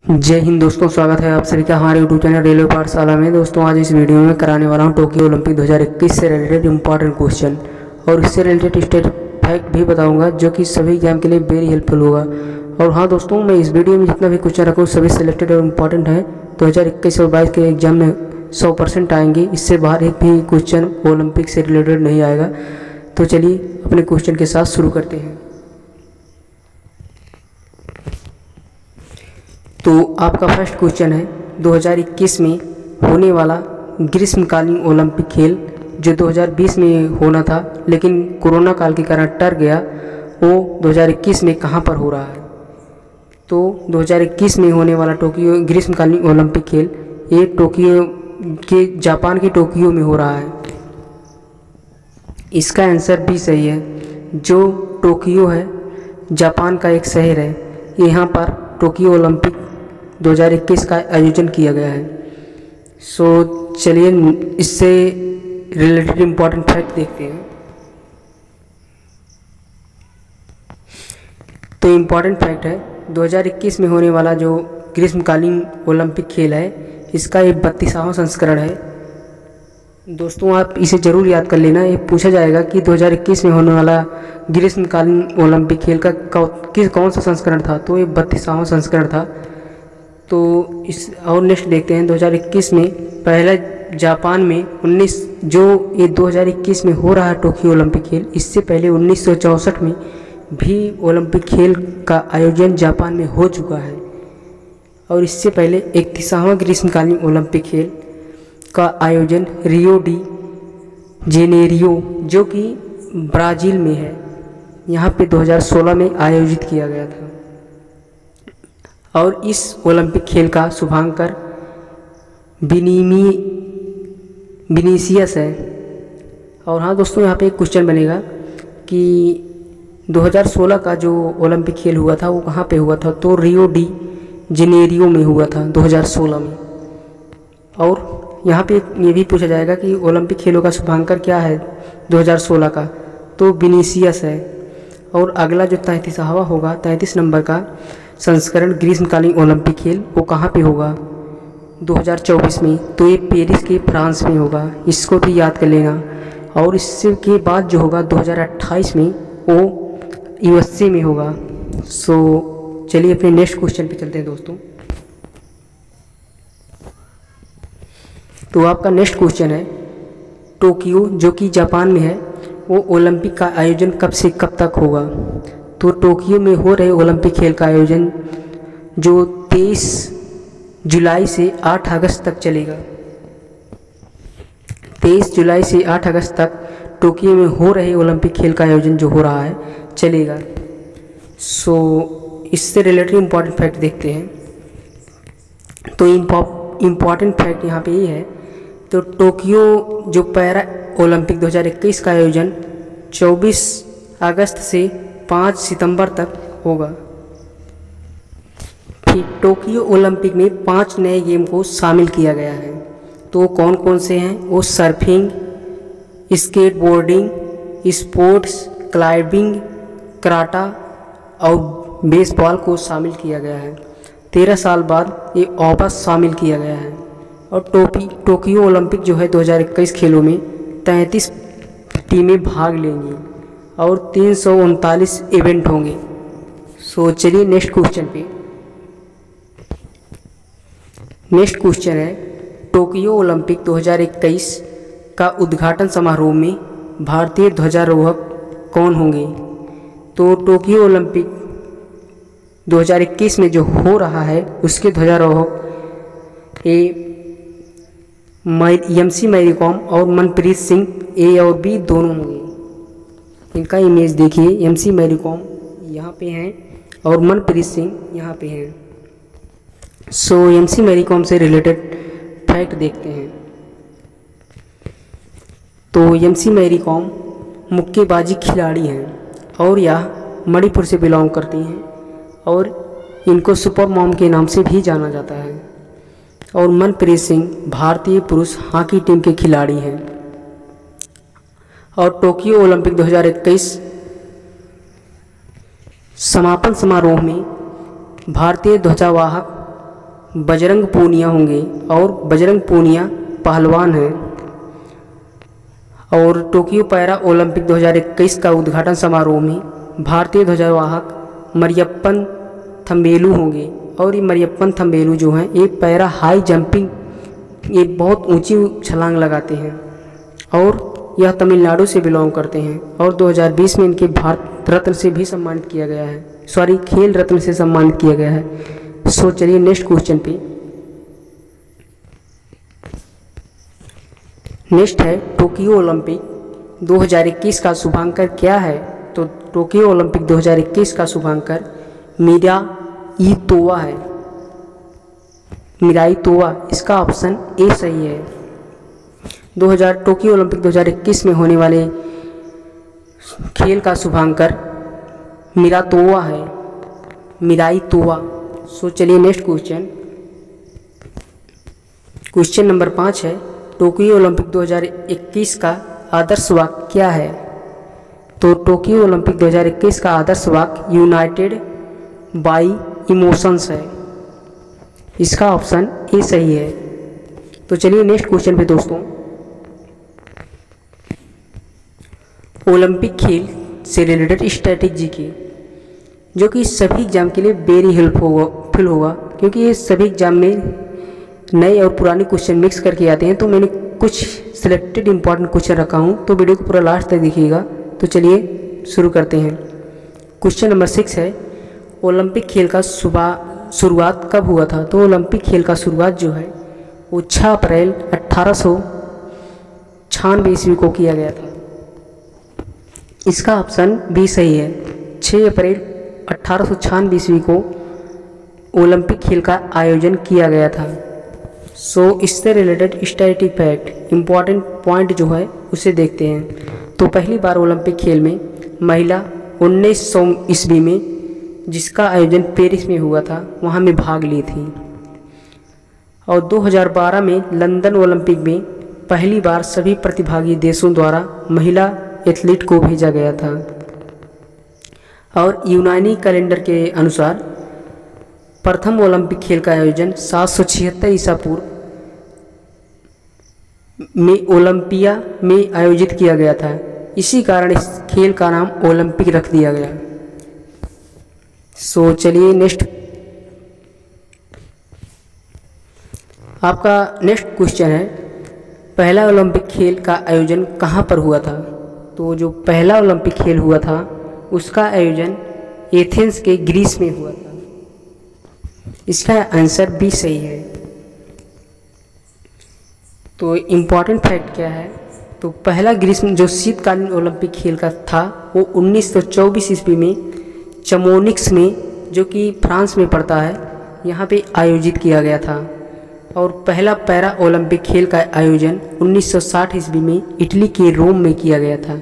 जय हिंद दोस्तों, स्वागत है आप सभी का हमारे यूट्यूब चैनल रेलवे पाठशाला में। दोस्तों आज इस वीडियो में कराने वाला हूं टोक्यो ओलंपिक 2021 से रिलेटेड इंपॉर्टेंट क्वेश्चन और इससे रिलेटेड स्टेट फैक्ट भी बताऊंगा जो कि सभी एग्जाम के लिए वेरी हेल्पफुल होगा। और हाँ दोस्तों, मैं इस वीडियो में जितना भी क्वेश्चन रखूँ सभी सिलेक्टेड और इम्पॉर्टेंट है। 2021 और 22 के एग्जाम में 100% आएंगे, इससे बाहर एक भी क्वेश्चन ओलंपिक से रिलेटेड नहीं आएगा। तो चलिए अपने क्वेश्चन के साथ शुरू करते हैं। तो आपका फर्स्ट क्वेश्चन है 2021 में होने वाला ग्रीष्मकालीन ओलंपिक खेल जो 2020 में होना था लेकिन कोरोना काल के कारण टर गया, वो 2021 में कहाँ पर हो रहा है। तो 2021 में होने वाला टोक्यो ग्रीष्मकालीन ओलंपिक खेल ये टोक्यो के जापान के टोक्यो में हो रहा है। इसका आंसर भी सही है। जो टोक्यो है जापान का एक शहर है, यहाँ पर टोक्यो ओलंपिक 2021 का आयोजन किया गया है। सो चलिए इससे रिलेटेड इम्पॉर्टेंट फैक्ट देखते हैं। तो इम्पॉर्टेंट फैक्ट है 2021 में होने वाला जो ग्रीष्मकालीन ओलंपिक खेल है इसका ये 32वां संस्करण है। दोस्तों आप इसे ज़रूर याद कर लेना, ये पूछा जाएगा कि 2021 में होने वाला ग्रीष्मकालीन ओलंपिक खेल का कौन सा संस्करण था। तो ये 32वां संस्करण था। तो इस और नेक्स्ट देखते हैं 2021 में पहला जापान में 19 जो ये 2021 में हो रहा है टोक्यो ओलंपिक खेल, इससे पहले 1964 में भी ओलंपिक खेल का आयोजन जापान में हो चुका है। और इससे पहले 31वां ग्रीष्मकालीन ओलंपिक खेल का आयोजन रियो डी जेनेरियो जो कि ब्राज़ील में है, यहाँ पे 2016 में आयोजित किया गया था। और इस ओलंपिक खेल का शुभांकर विनीसियस है। और हाँ दोस्तों, यहाँ पे एक क्वेश्चन बनेगा कि 2016 का जो ओलंपिक खेल हुआ था वो कहाँ पे हुआ था। तो रियो डी जेनेरियो में हुआ था 2016 में। और यहाँ पे ये भी पूछा जाएगा कि ओलंपिक खेलों का शुभांकर क्या है 2016 का। तो विनीसियस है। और अगला जो 33वां होगा 33 नंबर का संस्करण ग्रीष्मकालीन ओलंपिक खेल वो कहाँ पे होगा 2024 में। तो ये पेरिस के फ्रांस में होगा, इसको भी याद कर लेना। और इससे के बाद जो होगा 2028 में वो यूएसए में होगा। सो चलिए अपने नेक्स्ट क्वेश्चन पे चलते हैं दोस्तों। तो आपका नेक्स्ट क्वेश्चन है टोक्यो जो कि जापान में है वो ओलंपिक का आयोजन कब से कब तक होगा। तो टोक्यो में हो रहे ओलंपिक खेल का आयोजन जो 23 जुलाई से 8 अगस्त तक चलेगा। 23 जुलाई से 8 अगस्त तक टोक्यो में हो रहे ओलंपिक खेल का आयोजन जो हो रहा है चलेगा। सो इससे रिलेटेड इम्पॉर्टेंट फैक्ट देखते हैं। तो इम्पॉर्टेंट फैक्ट यहाँ पे ये है, तो टोक्यो जो पैरा ओलंपिक 2021 का आयोजन 24 अगस्त से 5 सितंबर तक होगा। फिर टोक्यो ओलंपिक में 5 नए गेम को शामिल किया गया है। तो कौन कौन से हैं वो surfing, skateboarding, sports climbing, karate और बेसबॉल को शामिल किया गया है। 13 साल बाद ये वापस शामिल किया गया है। और टोक्यो ओलंपिक जो है 2021 खेलों में 33 टीमें भाग लेंगी और 339 इवेंट होंगे। सो चलिए नेक्स्ट क्वेश्चन पे। नेक्स्ट क्वेश्चन है टोक्यो ओलंपिक 2021 का उद्घाटन समारोह में भारतीय ध्वजारोहक कौन होंगे। तो टोक्यो ओलंपिक 2021 में जो हो रहा है उसके ध्वजारोहक एमसी मैरीकॉम और मनप्रीत सिंह ए और बी दोनों होंगे। इनका इमेज देखिए, एमसी मैरीकॉम यहाँ पे हैं और मनप्रीत सिंह यहाँ पे हैं। सो एमसी मैरीकॉम से रिलेटेड फैक्ट देखते हैं। तो एमसी मैरीकॉम मुक्केबाजी खिलाड़ी हैं और यह मणिपुर से बिलोंग करती हैं और इनको सुपर मॉम के नाम से भी जाना जाता है। और मनप्रीत सिंह भारतीय पुरुष हॉकी टीम के खिलाड़ी हैं। और टोक्यो ओलंपिक 2021 समापन समारोह में भारतीय ध्वजावाहक बजरंग पूनिया होंगे और बजरंग पूनिया पहलवान हैं। और टोक्यो पैरा ओलंपिक 2021 का उद्घाटन समारोह में भारतीय ध्वजवाहक मरियप्पन थंबेलु होंगे। और ये मरियप्पन थंबेलु जो हैं ये पैरा हाई जंपिंग, ये बहुत ऊंची छलांग लगाते हैं और यह तमिलनाडु से बिलोंग करते हैं। और 2020 में इनके भारत रत्न से भी सम्मानित किया गया है, सॉरी खेल रत्न से सम्मानित किया गया है। सो चलिए नेक्स्ट क्वेश्चन पे। नेक्स्ट है टोक्यो ओलंपिक 2021 का शुभांकर क्या है? तो टोक्यो ओलंपिक 2021 का शुभांकर मिराई तोवा है। मिराई तोवा, इसका ऑप्शन ए सही है। टोक्यो ओलंपिक 2021 में होने वाले खेल का शुभांकर मिरातोवा है, मिराई तोवा। सो चलिए नेक्स्ट क्वेश्चन। क्वेश्चन नंबर 5 है टोक्यो ओलंपिक 2021 का आदर्श वाक्य क्या है? तो टोक्यो ओलंपिक 2021 का आदर्श वाक्य यूनाइटेड बाई इमोशंस है। इसका ऑप्शन ए सही है। तो चलिए नेक्स्ट क्वेश्चन पे दोस्तों। ओलंपिक खेल से रिलेटेड स्ट्रैटेजी की, जो कि सभी एग्जाम के लिए वेरी हेल्पफुल होगा, क्योंकि ये सभी एग्जाम में नए और पुराने क्वेश्चन मिक्स करके आते हैं। तो मैंने कुछ सिलेक्टेड इंपॉर्टेंट क्वेश्चन रखा हूँ, तो वीडियो को पूरा लास्ट तक देखिएगा। तो चलिए शुरू करते हैं। क्वेश्चन नंबर 6 है ओलंपिक खेल का शुरुआत कब हुआ था? तो ओलंपिक खेल का शुरुआत जो है वो 6 अप्रैल 1896 ईस्वी को किया गया था। इसका ऑप्शन बी सही है। 6 अप्रैल 1896 ईस्वी को ओलंपिक खेल का आयोजन किया गया था। सो इससे related statistic fact important point जो है उसे देखते हैं। तो पहली बार ओलंपिक खेल में महिला 1900 ईस्वी में, जिसका आयोजन पेरिस में हुआ था, वहाँ में भाग ली थी। और 2012 में लंदन ओलंपिक में पहली बार सभी प्रतिभागी देशों द्वारा महिला एथलीट को भेजा गया था। और यूनानी कैलेंडर के अनुसार प्रथम ओलंपिक खेल का आयोजन 776 ईसा पूर्व में ओलंपिया में आयोजित किया गया था। इसी कारण इस खेल का नाम ओलंपिक रख दिया गया। सो चलिए नेक्स्ट, आपका नेक्स्ट क्वेश्चन है पहला ओलंपिक खेल का आयोजन कहाँ पर हुआ था? तो जो पहला ओलंपिक खेल हुआ था उसका आयोजन एथेंस के ग्रीस में हुआ था। इसका आंसर बी सही है। तो इम्पॉर्टेंट फैक्ट क्या है? तो पहला ग्रीष्म जो शीतकालीन ओलंपिक खेल का था वो 1924 ईस्वी में चमोनिक्स में, जो कि फ्रांस में पड़ता है, यहाँ पे आयोजित किया गया था। और पहला पैरा ओलंपिक खेल का आयोजन 1960 ईस्वी में इटली के रोम में किया गया था।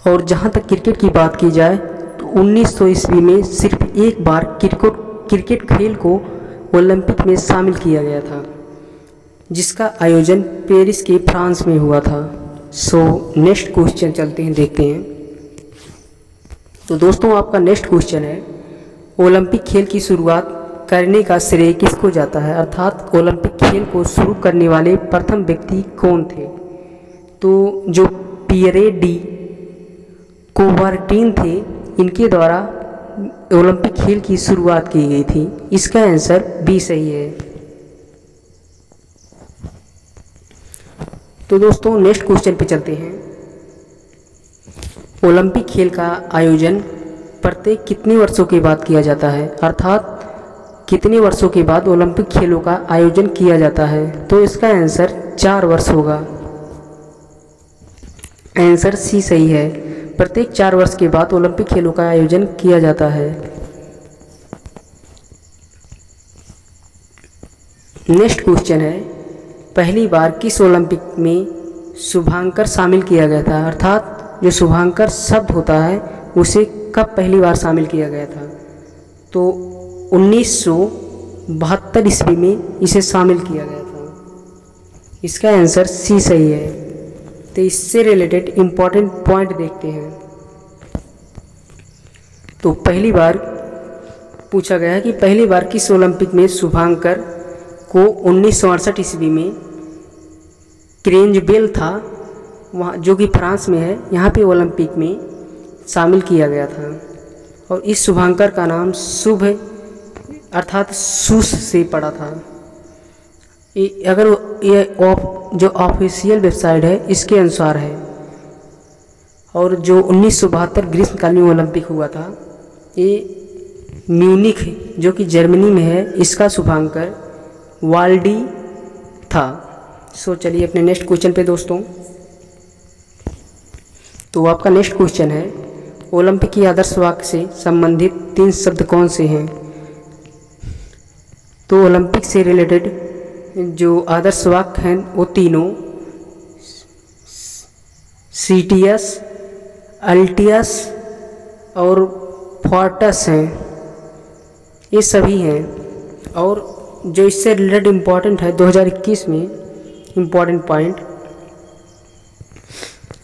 और जहाँ तक क्रिकेट की बात की जाए तो 1900 ईस्वी में सिर्फ एक बार क्रिकेट खेल को ओलंपिक में शामिल किया गया था, जिसका आयोजन पेरिस के फ्रांस में हुआ था। सो नेक्स्ट क्वेश्चन चलते हैं, देखते हैं। तो दोस्तों आपका नेक्स्ट क्वेश्चन है ओलंपिक खेल की शुरुआत करने का श्रेय किसको जाता है? अर्थात ओलंपिक खेल को शुरू करने वाले प्रथम व्यक्ति कौन थे? तो जो पियरे डी कोबार्टिन थे, इनके द्वारा ओलंपिक खेल की शुरुआत की गई थी। इसका आंसर बी सही है। तो दोस्तों नेक्स्ट क्वेश्चन पे चलते हैं। ओलंपिक खेल का आयोजन प्रत्येक कितने वर्षों के बाद किया जाता है? अर्थात कितने वर्षों के बाद ओलंपिक खेलों का आयोजन किया जाता है? तो इसका आंसर 4 वर्ष होगा। आंसर सी सही है। प्रत्येक 4 वर्ष के बाद ओलंपिक खेलों का आयोजन किया जाता है। नेक्स्ट क्वेश्चन है पहली बार किस ओलंपिक में शुभांकर शामिल किया गया था? अर्थात जो शुभांकर शब्द होता है उसे कब पहली बार शामिल किया गया था? तो 1972 ईस्वी में इसे शामिल किया गया था। इसका आंसर सी सही है। तो इससे रिलेटेड इम्पॉर्टेंट पॉइंट देखते हैं। तो पहली बार पूछा गया है कि पहली बार किस ओलंपिक में शुभांकर को 1968 ईस्वी में क्रेंजबेल था वहाँ, जो कि फ्रांस में है, यहाँ पे ओलंपिक में शामिल किया गया था। और इस शुभांकर का नाम शुभ अर्थात सुस से पड़ा था। अगर ये जो ऑफिशियल वेबसाइट है इसके अनुसार है। और जो 1972 ग्रीष्मकालीन ओलंपिक हुआ था ये म्यूनिख जो कि जर्मनी में है, इसका शुभांकर वाल्डी था। सो चलिए अपने नेक्स्ट क्वेश्चन पे दोस्तों। तो आपका नेक्स्ट क्वेश्चन है ओलंपिक की आदर्श वाक्य से संबंधित 3 शब्द कौन से हैं। तो ओलंपिक से रिलेटेड जो आदर्श वाक्य हैं वो तीनों सीटियस, अल्टियस और फोर्टस हैं, ये सभी हैं। और जो इससे रिलेटेड इम्पॉर्टेंट है 2021 में इम्पॉर्टेंट पॉइंट,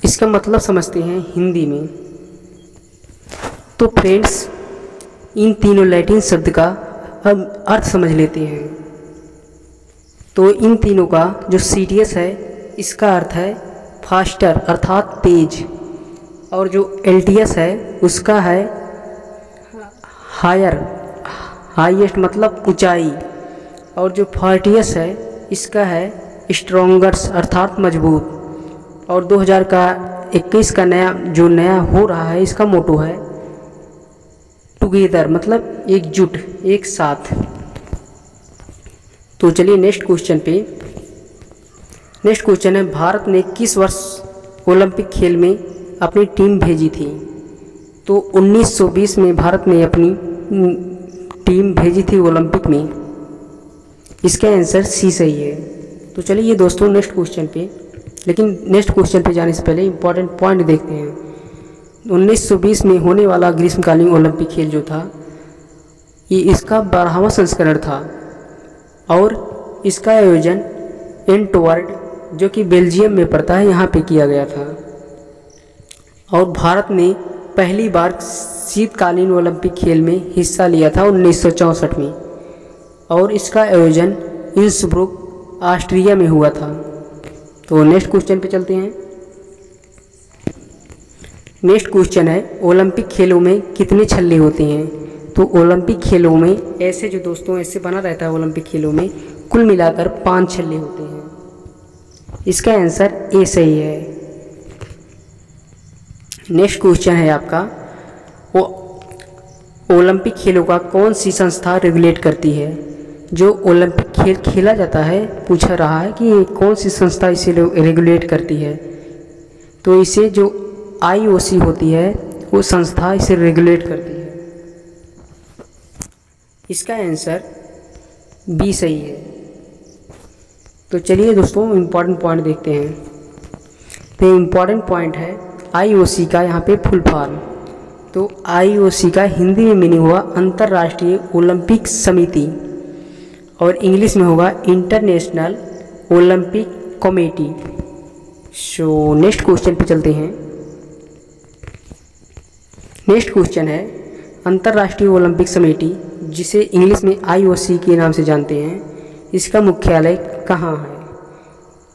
इसका मतलब समझते हैं हिंदी में। तो फ्रेंड्स इन तीनों लैटिन शब्द का हम अर्थ समझ लेते हैं। तो इन तीनों का जो सीटियस है इसका अर्थ है फास्टर अर्थात तेज, और जो एल्टियस है उसका है हायर हाईएस्ट मतलब ऊंचाई, और जो फोर्टियस है इसका है स्ट्रॉन्गर्स अर्थात मजबूत। और 2021 का नया हो रहा है इसका मोटो है टुगेदर मतलब एकजुट, एक साथ। तो चलिए नेक्स्ट क्वेश्चन पे। नेक्स्ट क्वेश्चन है भारत ने किस वर्ष ओलंपिक खेल में अपनी टीम भेजी थी। तो 1920 में भारत ने अपनी टीम भेजी थी ओलंपिक में, इसका आंसर सी सही है। तो चलिए ये दोस्तों नेक्स्ट क्वेश्चन पे, लेकिन नेक्स्ट क्वेश्चन पे जाने से पहले इंपॉर्टेंट पॉइंट देखते हैं। 1920 में होने वाला ग्रीष्मकालीन ओलंपिक खेल जो था ये इसका 12वां संस्करण था, और इसका आयोजन एंटवर्प जो कि बेल्जियम में पड़ता है यहाँ पे किया गया था। और भारत ने पहली बार शीतकालीन ओलंपिक खेल में हिस्सा लिया था 1964 में, और इसका आयोजन इंसब्रुक ऑस्ट्रिया में हुआ था। तो नेक्स्ट क्वेश्चन पे चलते हैं। नेक्स्ट क्वेश्चन है ओलंपिक खेलों में कितने छल्ले होते हैं। तो ओलंपिक खेलों में ऐसे जो दोस्तों ऐसे बना रहता है ओलंपिक खेलों में कुल मिलाकर 5 छल्ले होते हैं, इसका आंसर ए सही है। नेक्स्ट क्वेश्चन है आपका ओलंपिक खेलों का कौन सी संस्था रेगुलेट करती है। जो ओलंपिक खेल खेला जाता है पूछा रहा है कि कौन सी संस्था इसे रेगुलेट करती है। तो इसे जो IOC होती है वो संस्था इसे रेगुलेट करती है, इसका आंसर बी सही है। तो चलिए दोस्तों इम्पॉर्टेंट पॉइंट देखते हैं। तो इम्पॉर्टेंट पॉइंट है IOC का यहाँ पे फुल फॉर्म। तो IOC का हिंदी में मीनिंग हुआ अंतर्राष्ट्रीय ओलंपिक समिति, और इंग्लिश में होगा international Olympic committee. So next question पे चलते हैं। नेक्स्ट क्वेश्चन है अंतर्राष्ट्रीय ओलंपिक समिति जिसे इंग्लिश में IOC के नाम से जानते हैं, इसका मुख्यालय कहाँ है।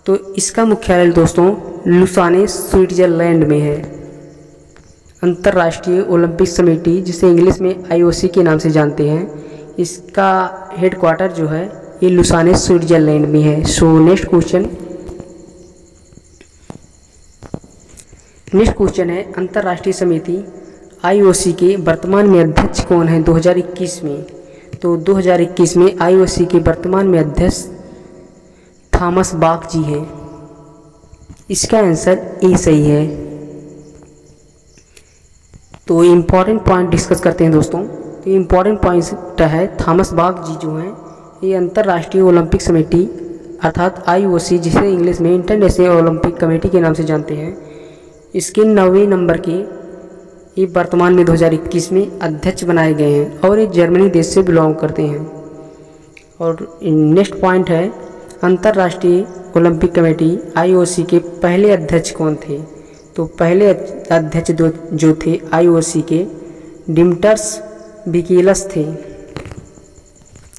तो इसका मुख्यालय दोस्तों लुसाने स्विट्जरलैंड में है। अंतर्राष्ट्रीय ओलंपिक समिति जिसे इंग्लिश में IOC के नाम से जानते हैं, इसका हेडक्वार्टर जो है ये लुसाने स्विट्जरलैंड में है। सो नेक्स्ट क्वेश्चन है अंतर्राष्ट्रीय समिति IOC के वर्तमान में अध्यक्ष कौन है 2021 में। तो 2021 में IOC के वर्तमान में अध्यक्ष थॉमस बाक जी हैं, इसका आंसर ए सही है। तो इम्पॉर्टेंट पॉइंट डिस्कस करते हैं दोस्तों। तो इम्पॉर्टेंट पॉइंट है थॉमस बाक जी जो हैं ये अंतर्राष्ट्रीय ओलंपिक समिति अर्थात IOC जिसे इंग्लिश में इंटरनेशनल ओलंपिक कमेटी के नाम से जानते हैं, इसके 9वें नंबर के ये वर्तमान में 2021 में अध्यक्ष बनाए गए हैं, और ये जर्मनी देश से बिलोंग करते हैं। और नेक्स्ट पॉइंट है अंतर्राष्ट्रीय ओलंपिक कमेटी IOC के पहले अध्यक्ष कौन थे। तो पहले अध्यक्ष जो थे IOC के डिमिटर्स विकिलस थे,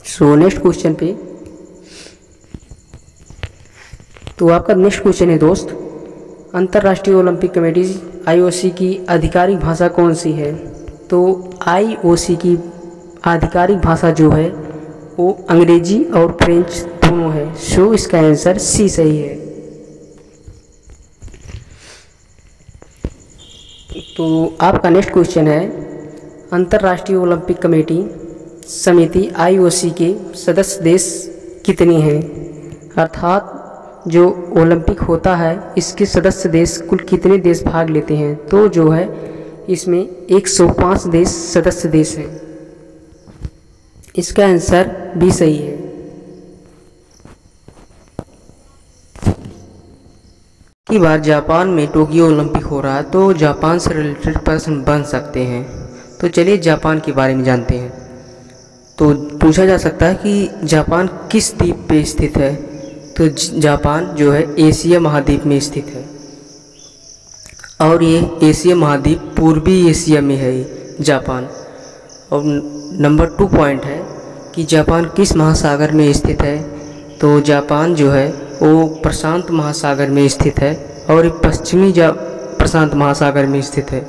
सो नेक्स्ट क्वेश्चन पे, तो आपका नेक्स्ट क्वेश्चन है दोस्त, अंतर्राष्ट्रीय ओलंपिक कमेटी IOC की आधिकारिक भाषा कौन सी है? तो IOC की आधिकारिक भाषा जो है वो अंग्रेजी और फ्रेंच दोनों है। सो इसका आंसर सी सही है। तो आपका नेक्स्ट क्वेश्चन है, अंतर्राष्ट्रीय ओलंपिक कमेटी समिति IOC के सदस्य देश कितने हैं? अर्थात जो ओलंपिक होता है इसके सदस्य देश कुल कितने देश भाग लेते हैं? तो जो है इसमें 105 देश सदस्य देश हैं। इसका आंसर भी सही है। की बार जापान में टोक्यो ओलंपिक हो रहा है, तो जापान से रिलेटेड प्रश्न बन सकते हैं। तो चलिए जापान के बारे में जानते हैं। तो पूछा जा सकता है कि जापान किस द्वीप पे स्थित है? तो जापान जो है एशिया महाद्वीप में स्थित है और ये एशिया महाद्वीप पूर्वी एशिया में है जापान। और नंबर 2 पॉइंट है कि जापान किस महासागर में स्थित है? तो जापान जो है वो प्रशांत महासागर में स्थित है और ये पश्चिमी प्रशांत महासागर में स्थित है।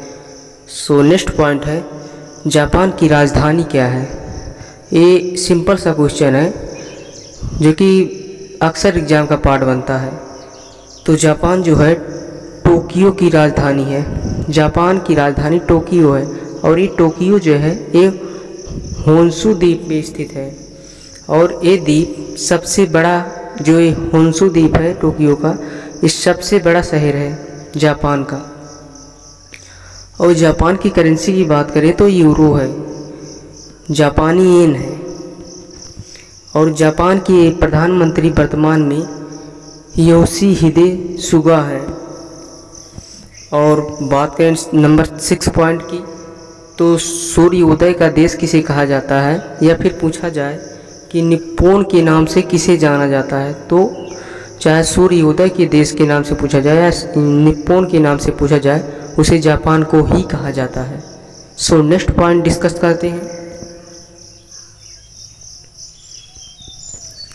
सो नेक्स्ट पॉइंट है, जापान की राजधानी क्या है? ये सिंपल सा क्वेश्चन है जो कि अक्सर एग्जाम का पार्ट बनता है। तो जापान जो है टोक्यो की राजधानी है। जापान की राजधानी टोक्यो है और ये टोक्यो जो है ये होन्शु द्वीप में स्थित है और ये द्वीप सबसे बड़ा, जो ये होन्शु द्वीप है टोक्यो का, ये सबसे बड़ा शहर है जापान का। और जापान की करेंसी की बात करें तो यूरो है, जापानी येन है। और जापान के प्रधानमंत्री वर्तमान में योशिहिदे सुगा है। और बात करें नंबर 6 पॉइंट की, तो सूर्योदय का देश किसे कहा जाता है? या फिर पूछा जाए कि निप्पॉन के नाम से किसे जाना जाता है? तो चाहे सूर्योदय के देश के नाम से पूछा जाए या निप्पॉन के नाम से पूछा जाए, उसे जापान को ही कहा जाता है। सो नेक्स्ट पॉइंट डिस्कस करते हैं।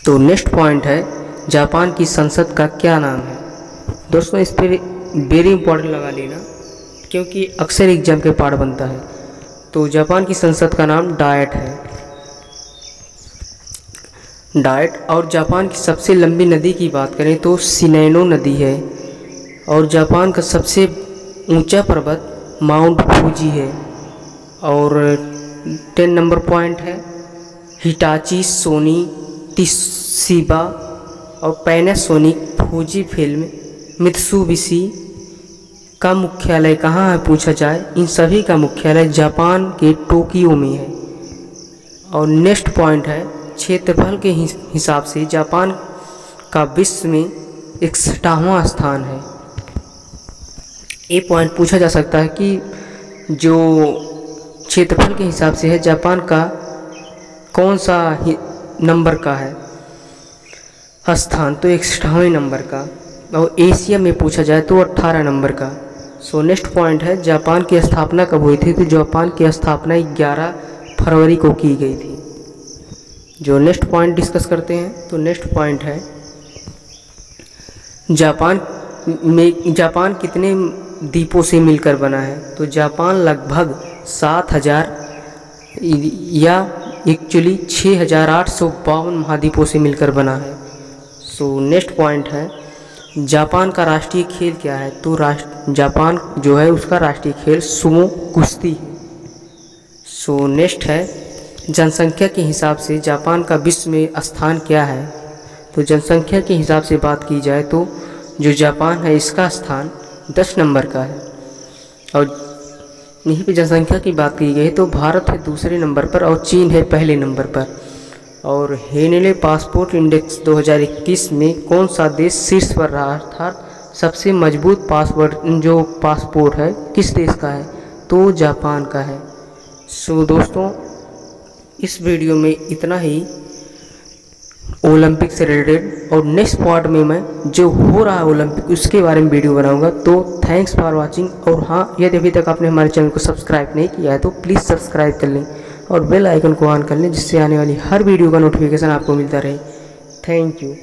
तो नेक्स्ट पॉइंट है, जापान की संसद का क्या नाम है? दोस्तों इस पर वेरी इंपॉर्टेंट लगा लेना क्योंकि अक्सर एग्जाम के पार्ट बनता है। तो जापान की संसद का नाम डायट है, डायट। और जापान की सबसे लंबी नदी की बात करें तो शिनानो नदी है। और जापान का सबसे ऊंचा पर्वत माउंट फूजी है। और 10 नंबर पॉइंट है, हिटाची, सोनी, तोशिबा और पैनासोनिक, फूजी फिल्म, मित्सुबिशी का मुख्यालय कहाँ है पूछा जाए? इन सभी का मुख्यालय जापान के टोक्यो में है। और नेक्स्ट पॉइंट है, क्षेत्रफल के हिसाब से जापान का विश्व में 61वां स्थान है। ये पॉइंट पूछा जा सकता है कि जो क्षेत्रफल के हिसाब से है जापान का कौन सा नंबर का है स्थान? तो 61वें नंबर का। और एशिया में पूछा जाए तो 18 नंबर का। सो नेक्स्ट पॉइंट है, जापान की स्थापना कब हुई थी? तो जापान की स्थापना 11 फरवरी को की गई थी। जो नेक्स्ट पॉइंट डिस्कस करते हैं, तो नेक्स्ट पॉइंट है, जापान कितने द्वीपों से मिलकर बना है? तो जापान लगभग 7000 या एक्चुअली 6852 महाद्वीपों से मिलकर बना है। सो नेक्स्ट पॉइंट है, जापान का राष्ट्रीय खेल क्या है? तो जापान जो है उसका राष्ट्रीय खेल सुमो कुश्ती है। सो नेक्स्ट है, जनसंख्या के हिसाब से जापान का विश्व में स्थान क्या है? तो जनसंख्या के हिसाब से बात की जाए तो जो जापान है इसका स्थान 10 नंबर का है। और यहीं पे जनसंख्या की बात की गई तो भारत है दूसरे नंबर पर और चीन है पहले नंबर पर। और हेनले पासपोर्ट इंडेक्स 2021 में कौन सा देश शीर्ष पर रहा? अर्थात सबसे मजबूत पासपोर्ट है किस देश का है? तो जापान का है। सो दोस्तों इस वीडियो में इतना ही ओलंपिक से रिलेटेड, और नेक्स्ट पार्ट में मैं जो हो रहा है ओलंपिक उसके बारे में वीडियो बनाऊंगा। तो थैंक्स फॉर वाचिंग। और हाँ, यदि अभी तक आपने हमारे चैनल को सब्सक्राइब नहीं किया है तो प्लीज़ सब्सक्राइब कर लें और बेल आइकन को ऑन कर लें, जिससे आने वाली हर वीडियो का नोटिफिकेशन आपको मिलता रहे। Thank you.